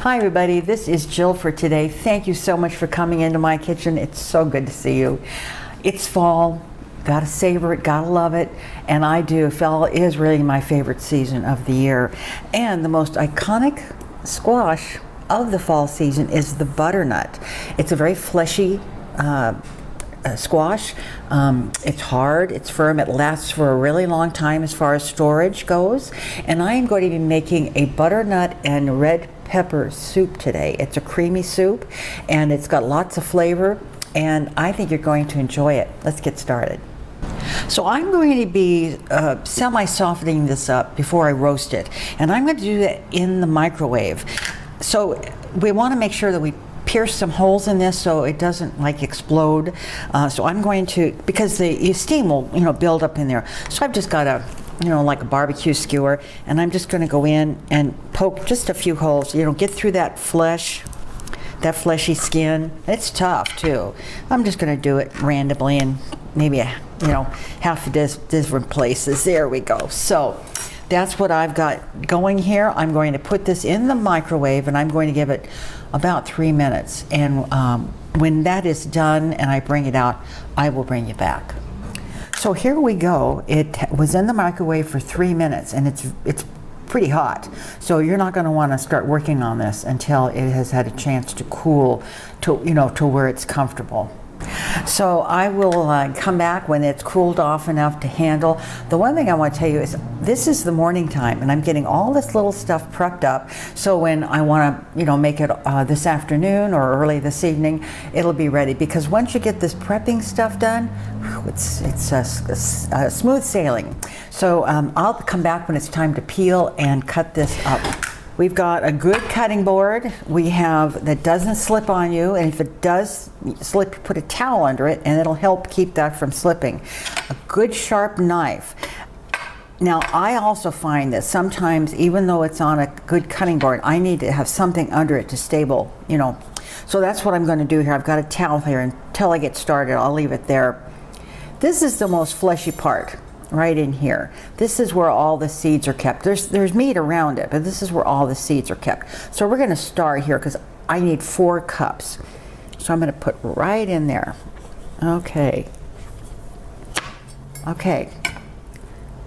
Hi everybody, this is Jill for today. Thank you so much for coming into my kitchen. It's so good to see you. It's fall, gotta savor it, gotta love it, and I do. Fall is really my favorite season of the year. And the most iconic squash of the fall season is the butternut. It's a very fleshy squash. It's hard, it's firm, it lasts for a really long time as far as storage goes. And I am going to be making a butternut and red pepper soup today. It's a creamy soup and it's got lots of flavor and I think you're going to enjoy it. Let's get started. So I'm going to be semi-softening this up before I roast it, and I'm going to do that in the microwave. So we want to make sure that we pierce some holes in this so it doesn't like explode. So I'm going to, because the steam will build up in there. So I've just got a like a barbecue skewer, and I'm just going to go in and poke just a few holes. Get through that flesh, that fleshy skin. It's tough too. I'm just going to do it randomly and maybe half a dozen different places. There we go. So that's what I've got going here. I'm going to put this in the microwave and I'm going to give it about 3 minutes. And when that is done and I bring it out, I will bring you back. So here we go. It was in the microwave for 3 minutes and it's pretty hot. So you're not going to want to start working on this until it has had a chance to cool to to where it's comfortable. So I will come back when it's cooled off enough to handle. The one thing I want to tell you is this is the morning time and I'm getting all this little stuff prepped up, so when I want to make it this afternoon or early this evening, it'll be ready, because once you get this prepping stuff done, it's smooth sailing. So I'll come back when it's time to peel and cut this up. We've got a good cutting board that doesn't slip on you, and if it does slip, you put a towel under it and it'll help keep that from slipping. A good sharp knife. Now I also find that sometimes, even though it's on a good cutting board, I need to have something under it to stable, So that's what I'm going to do here. I've got a towel here until I get started. I'll leave it there. This is the most fleshy part. Right in here. This is where all the seeds are kept. There's meat around it, but this is where all the seeds are kept. So we're going to start here because I need 4 cups. So I'm going to put right in there. Okay.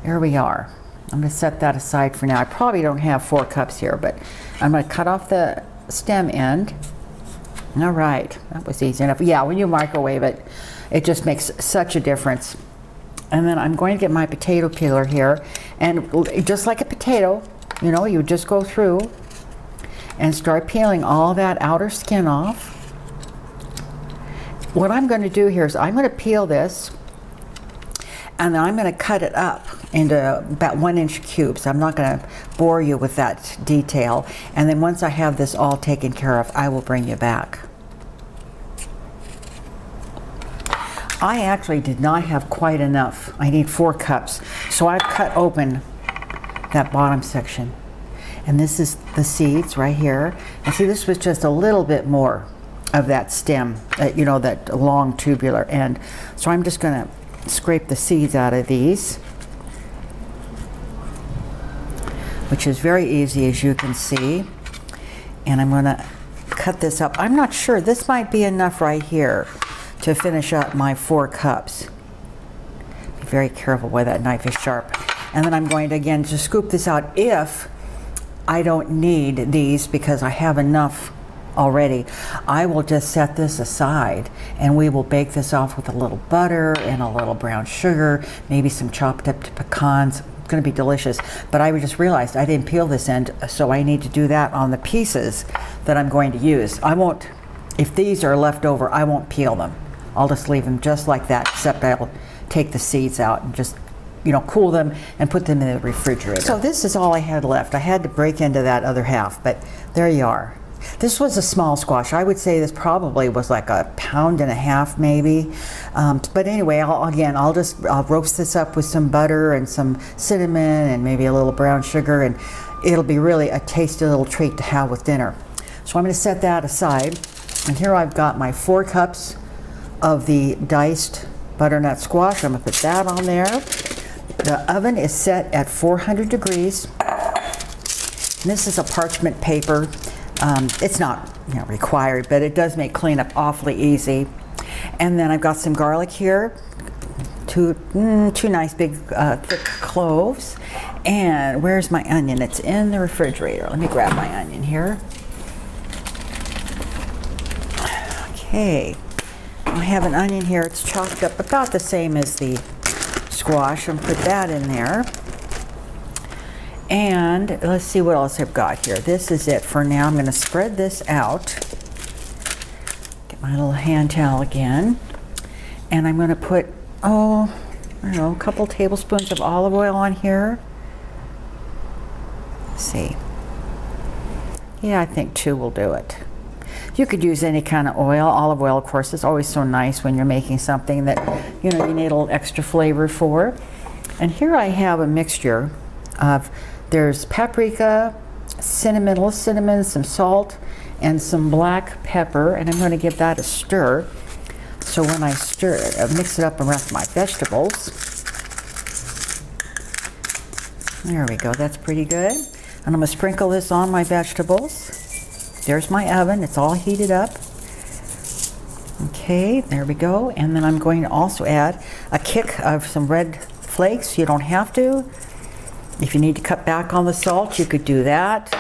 There we are. I'm going to set that aside for now. I probably don't have 4 cups here, but I'm going to cut off the stem end. All right. That was easy enough. Yeah, when you microwave it, it just makes such a difference. And then I'm going to get my potato peeler here, and just like a potato, you just go through and start peeling all that outer skin off. What I'm going to do here is I'm going to peel this, and then I'm going to cut it up into about 1-inch cubes. I'm not going to bore you with that detail. And then once I have this all taken care of, I will bring you back. I actually did not have quite enough. I need 4 cups. So I've cut open that bottom section. And this is the seeds right here. And see, this was just a little bit more of that stem, that long tubular end. So I'm just going to scrape the seeds out of these, which is very easy, as you can see. And I'm going to cut this up. I'm not sure. This might be enough right here to finish up my 4 cups. Be very careful where that knife is sharp. And then I'm going to again just scoop this out if I don't need these, because I have enough already. I will just set this aside and we will bake this off with a little butter and a little brown sugar, maybe some chopped up pecans. It's going to be delicious. But I just realized I didn't peel this end, so I need to do that on the pieces that I'm going to use. If these are left over, I won't peel them. I'll just leave them just like that, except I'll take the seeds out and just, cool them and put them in the refrigerator. So this is all I had left. I had to break into that other half, but there you are. This was a small squash. I would say this probably was like 1.5 pounds maybe. But anyway, I'll roast this up with some butter and some cinnamon and maybe a little brown sugar, and it'll be really a tasty little treat to have with dinner. So I'm going to set that aside. And here I've got my 4 cups of the diced butternut squash. I'm going to put that on there. The oven is set at 400 degrees. And this is a parchment paper. It's not, you know, required, but it does make cleanup awfully easy. And then I've got some garlic here, two nice big thick cloves. And where's my onion? It's in the refrigerator. Let me grab my onion here. Okay, I have an onion here. It's chopped up about the same as the squash, and put that in there. And let's see what else I've got here. This is it for now. I'm going to spread this out. Get my little hand towel again. And I'm going to put, I don't know, a couple tablespoons of olive oil on here. Let's see. Yeah, I think 2 will do it. You could use any kind of oil. Olive oil, of course, is always so nice when you're making something that, you know, you need a little extra flavor for. And here I have a mixture of, there's paprika, cinnamon, some salt, and some black pepper, and I'm going to give that a stir. So when I stir it, I mix it up around my vegetables. There we go, that's pretty good. And I'm going to sprinkle this on my vegetables. There's my oven, it's all heated up. Okay, there we go. And then I'm going to also add a kick of some red flakes. You don't have to. If you need to cut back on the salt, you could do that.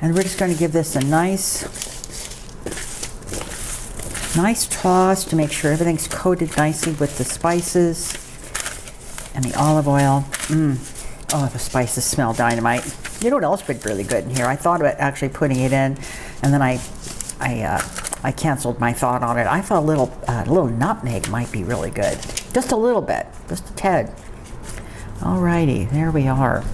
And we're just going to give this a nice toss to make sure everything's coated nicely with the spices and the olive oil. Oh, the spices smell dynamite. You know what else would be really good in here? I thought about actually putting it in, and then I canceled my thought on it. I thought a little nutmeg might be really good. Just a little bit, just a tad. Alrighty, there we are.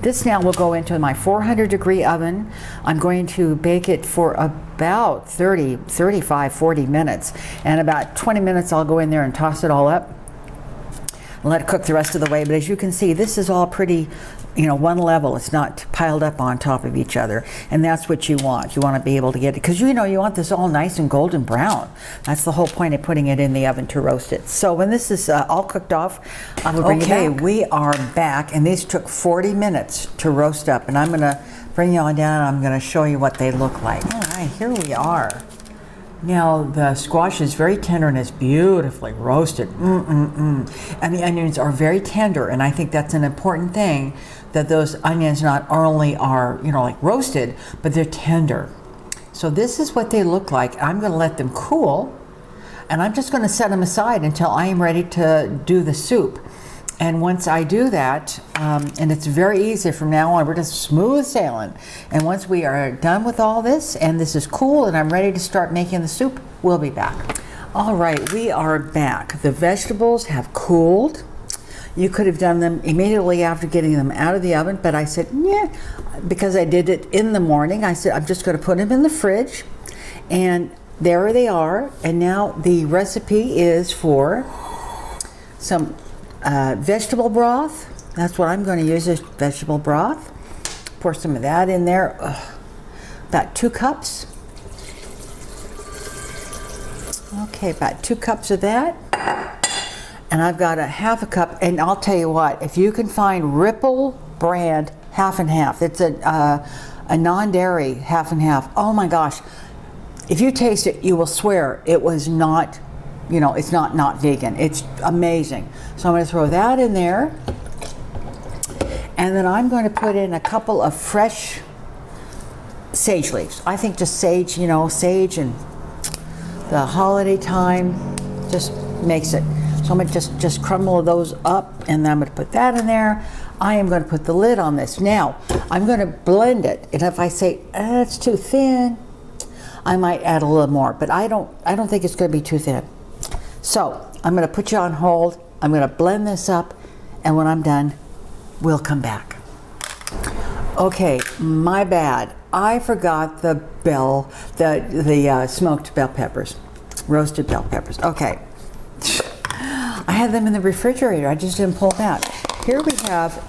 This now will go into my 400-degree oven. I'm going to bake it for about 40 minutes. And about 20 minutes I'll go in there and toss it all up and let it cook the rest of the way. But as you can see, this is all pretty, you know, one level. It's not piled up on top of each other. And that's what you want. You want to be able to get it, because you know you want this all nice and golden brown. That's the whole point of putting it in the oven, to roast it. So when this is all cooked off, I'm going to bring it back. Okay, we are back, and these took 40 minutes to roast up. And I'm going to bring you on down, and I'm going to show you what they look like. All right, here we are. Now the squash is very tender and it's beautifully roasted. And the onions are very tender, and I think that's an important thing, that those onions not only are, you know, like roasted, but they're tender. So this is what they look like. I'm going to let them cool, and I'm just going to set them aside until I am ready to do the soup. And once I do that, and it's very easy from now on, we're just smooth sailing. And once we are done with all this, and this is cool, and I'm ready to start making the soup, we'll be back. All right, we are back. The vegetables have cooled. You could have done them immediately after getting them out of the oven, but I said, yeah, because I did it in the morning, I said, I'm just going to put them in the fridge. And there they are. And now the recipe is for some vegetable broth. That's what I'm going to use, is vegetable broth. Pour some of that in there. About 2 cups. Okay, about 2 cups of that. And I've got a half a cup, and I'll tell you what, if you can find Ripple brand half and half, it's a non-dairy half and half. Oh my gosh, if you taste it, you will swear it was not, you know, it's not vegan. It's amazing. So I'm going to throw that in there. And then I'm going to put in a couple of fresh sage leaves. I think just sage, you know, sage and the holiday time just makes it. So I'm going to just crumble those up, and then I'm going to put that in there. I am going to put the lid on this. Now, I'm going to blend it. And if I say, it's too thin, I might add a little more, but I don't think it's going to be too thin. So I'm going to put you on hold. I'm going to blend this up, and when I'm done, we'll come back. Okay, my bad. I forgot the smoked bell peppers, roasted bell peppers. Okay, I had them in the refrigerator. I just didn't pull them out. Here we have.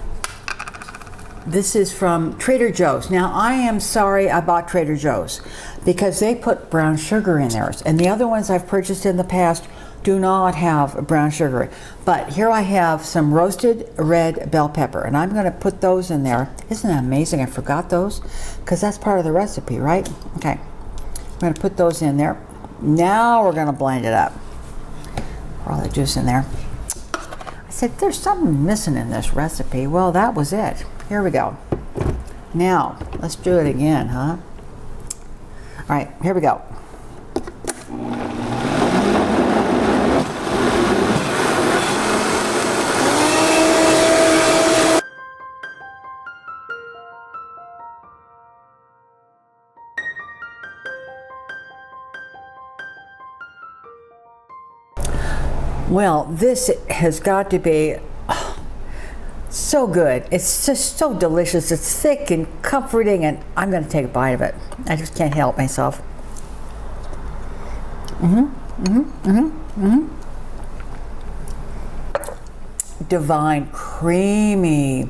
This is from Trader Joe's. Now, I am sorry I bought Trader Joe's because they put brown sugar in theirs, and the other ones I've purchased in the past do not have brown sugar. But here I have some roasted red bell pepper, and I'm going to put those in there. Isn't that amazing? I forgot those because that's part of the recipe, right? Okay, I'm going to put those in there. Now we're going to blend it up. Pour all the juice in there. I said there's something missing in this recipe. Well, that was it. Here we go. Now let's do it again, huh? All right, here we go. Well, this has got to be so good. It's just so delicious. It's thick and comforting, and I'm going to take a bite of it. I just can't help myself. Divine, creamy.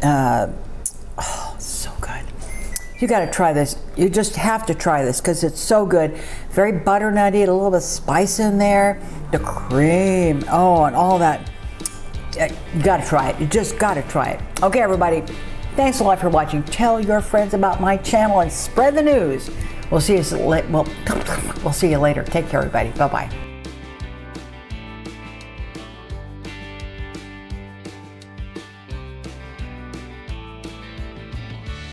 Oh, so good. You got to try this. You just have to try this because it's so good. Very butternutty, a little bit of spice in there. The cream, oh, and all that. You got to try it. You just got to try it. Okay, everybody. Thanks a lot for watching. Tell your friends about my channel and spread the news. We'll see you later. Take care, everybody. Bye-bye.